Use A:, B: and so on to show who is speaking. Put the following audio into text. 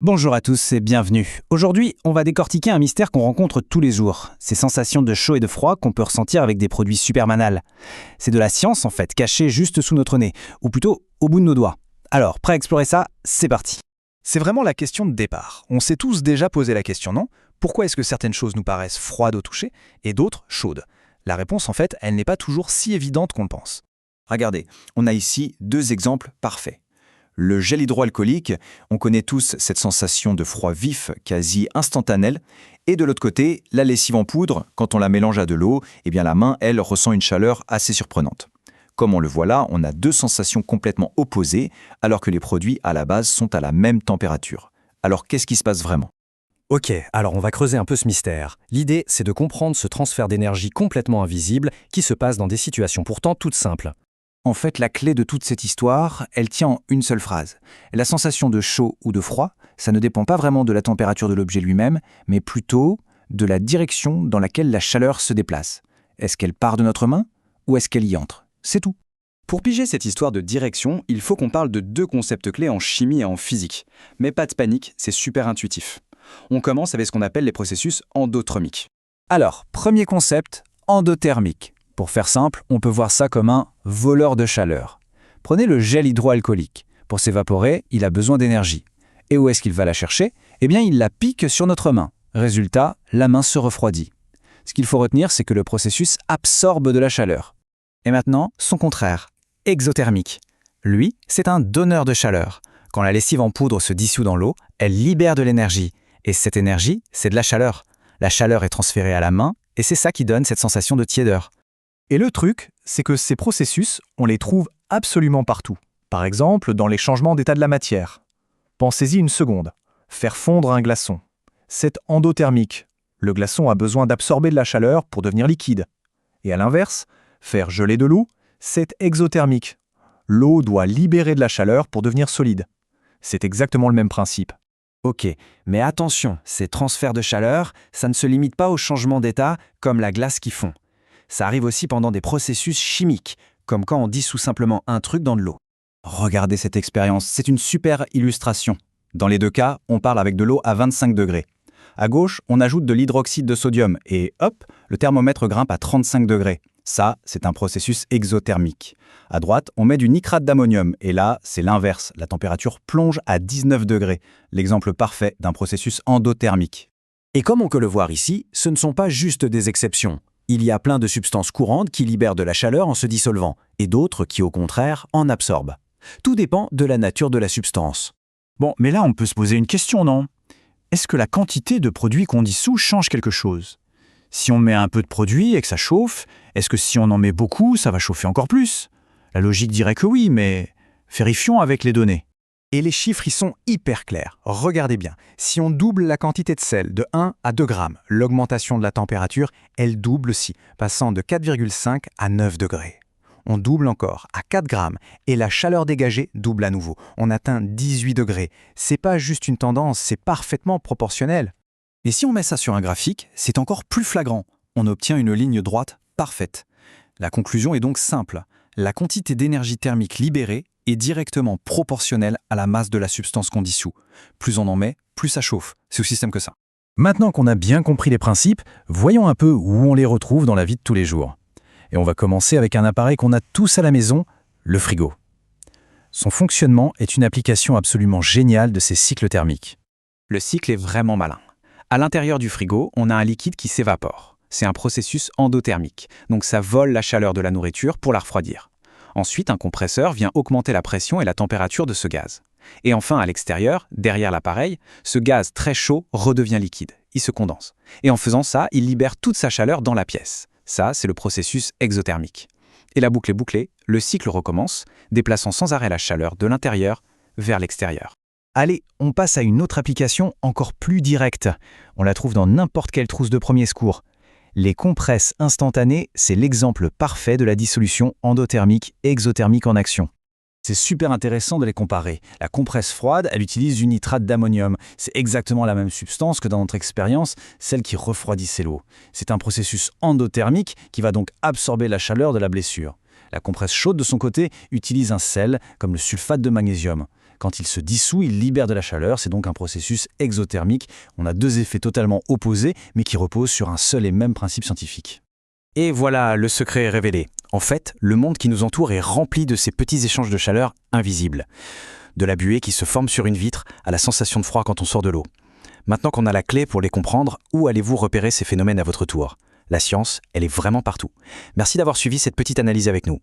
A: Bonjour à tous et bienvenue. Aujourd'hui, on va décortiquer un mystère qu'on rencontre tous les jours, ces sensations de chaud et de froid qu'on peut ressentir avec des produits supermanal. C'est de la science en fait, cachée juste sous notre nez, ou plutôt au bout de nos doigts. Alors, prêt à explorer ça? C'est parti.
B: C'est vraiment la question de départ. On s'est tous déjà posé la question, non? Pourquoi est-ce que certaines choses nous paraissent froides au toucher et d'autres chaudes? La réponse, en fait, elle n'est pas toujours si évidente qu'on le pense.
C: Regardez, on a ici deux exemples parfaits. Le gel hydroalcoolique, on connaît tous cette sensation de froid vif, quasi instantanée, et de l'autre côté, la lessive en poudre, quand on la mélange à de l'eau, eh bien la main, elle, ressent une chaleur assez surprenante. Comme on le voit là, on a deux sensations complètement opposées, alors que les produits à la base sont à la même température. Alors qu'est-ce qui se passe vraiment ?
D: Ok, alors on va creuser un peu ce mystère. L'idée, c'est de comprendre ce transfert d'énergie complètement invisible qui se passe dans des situations pourtant toutes simples.
C: En fait, la clé de toute cette histoire, elle tient en une seule phrase. La sensation de chaud ou de froid, ça ne dépend pas vraiment de la température de l'objet lui-même, mais plutôt de la direction dans laquelle la chaleur se déplace. Est-ce qu'elle part de notre main ou est-ce qu'elle y entre ? C'est tout.
E: Pour piger cette histoire de direction, il faut qu'on parle de deux concepts clés en chimie et en physique. Mais pas de panique, c'est super intuitif. On commence avec ce qu'on appelle les processus endothermiques.
A: Alors, premier concept, endothermique. Pour faire simple, on peut voir ça comme un voleur de chaleur. Prenez le gel hydroalcoolique. Pour s'évaporer, il a besoin d'énergie. Et où est-ce qu'il va la chercher ? Eh bien, il la pique sur notre main. Résultat, la main se refroidit. Ce qu'il faut retenir, c'est que le processus absorbe de la chaleur. Et maintenant, son contraire, exothermique. Lui, c'est un donneur de chaleur. Quand la lessive en poudre se dissout dans l'eau, elle libère de l'énergie. Et cette énergie, c'est de la chaleur. La chaleur est transférée à la main, et c'est ça qui donne cette sensation de tiédeur.
B: Et le truc, c'est que ces processus, on les trouve absolument partout. Par exemple, dans les changements d'état de la matière. Pensez-y une seconde. Faire fondre un glaçon. C'est endothermique. Le glaçon a besoin d'absorber de la chaleur pour devenir liquide. Et à l'inverse, faire geler de l'eau, c'est exothermique. L'eau doit libérer de la chaleur pour devenir solide. C'est exactement le même principe.
D: Ok, mais attention, ces transferts de chaleur, ça ne se limite pas aux changements d'état comme la glace qui fond. Ça arrive aussi pendant des processus chimiques, comme quand on dissout simplement un truc dans de l'eau.
C: Regardez cette expérience, c'est une super illustration. Dans les deux cas, on parle avec de l'eau à 25 degrés. À gauche, on ajoute de l'hydroxyde de sodium et hop, le thermomètre grimpe à 35 degrés. Ça, c'est un processus exothermique. À droite, on met du nitrate d'ammonium et là, c'est l'inverse. La température plonge à 19 degrés. L'exemple parfait d'un processus endothermique.
D: Et comme on peut le voir ici, ce ne sont pas juste des exceptions. Il y a plein de substances courantes qui libèrent de la chaleur en se dissolvant, et d'autres qui, au contraire, en absorbent. Tout dépend de la nature de la substance.
F: Bon, mais là, on peut se poser une question, non ? Est-ce que la quantité de produits qu'on dissout change quelque chose ? Si on met un peu de produit et que ça chauffe, est-ce que si on en met beaucoup, ça va chauffer encore plus ? La logique dirait que oui, mais vérifions avec les données.
B: Et les chiffres y sont hyper clairs. Regardez bien, si on double la quantité de sel de 1 à 2 grammes, l'augmentation de la température, elle double aussi, passant de 4,5 à 9 degrés. On double encore à 4 grammes et la chaleur dégagée double à nouveau. On atteint 18 degrés. C'est pas juste une tendance, c'est parfaitement proportionnel.
E: Et si on met ça sur un graphique, c'est encore plus flagrant. On obtient une ligne droite parfaite. La conclusion est donc simple. La quantité d'énergie thermique libérée est directement proportionnelle à la masse de la substance qu'on dissout. Plus on en met, plus ça chauffe. C'est aussi simple que ça.
D: Maintenant qu'on a bien compris les principes, voyons un peu où on les retrouve dans la vie de tous les jours. Et on va commencer avec un appareil qu'on a tous à la maison, le frigo. Son fonctionnement est une application absolument géniale de ces cycles thermiques.
E: Le cycle est vraiment malin. À l'intérieur du frigo, on a un liquide qui s'évapore. C'est un processus endothermique, donc ça vole la chaleur de la nourriture pour la refroidir. Ensuite, un compresseur vient augmenter la pression et la température de ce gaz. Et enfin, à l'extérieur, derrière l'appareil, ce gaz très chaud redevient liquide. Il se condense. Et en faisant ça, il libère toute sa chaleur dans la pièce. Ça, c'est le processus exothermique. Et la boucle est bouclée, le cycle recommence, déplaçant sans arrêt la chaleur de l'intérieur vers l'extérieur.
D: Allez, on passe à une autre application encore plus directe. On la trouve dans n'importe quelle trousse de premier secours. Les compresses instantanées, c'est l'exemple parfait de la dissolution endothermique et exothermique en action.
A: C'est super intéressant de les comparer. La compresse froide, elle utilise du nitrate d'ammonium. C'est exactement la même substance que dans notre expérience, celle qui refroidissait l'eau. C'est un processus endothermique qui va donc absorber la chaleur de la blessure. La compresse chaude, de son côté, utilise un sel, comme le sulfate de magnésium.
D: Quand il se dissout, il libère de la chaleur, c'est donc un processus exothermique. On a deux effets totalement opposés, mais qui reposent sur un seul et même principe scientifique.
E: Et voilà, le secret est révélé. En fait, le monde qui nous entoure est rempli de ces petits échanges de chaleur invisibles. De la buée qui se forme sur une vitre à la sensation de froid quand on sort de l'eau. Maintenant qu'on a la clé pour les comprendre, où allez-vous repérer ces phénomènes à votre tour ? La science, elle est vraiment partout. Merci d'avoir suivi cette petite analyse avec nous.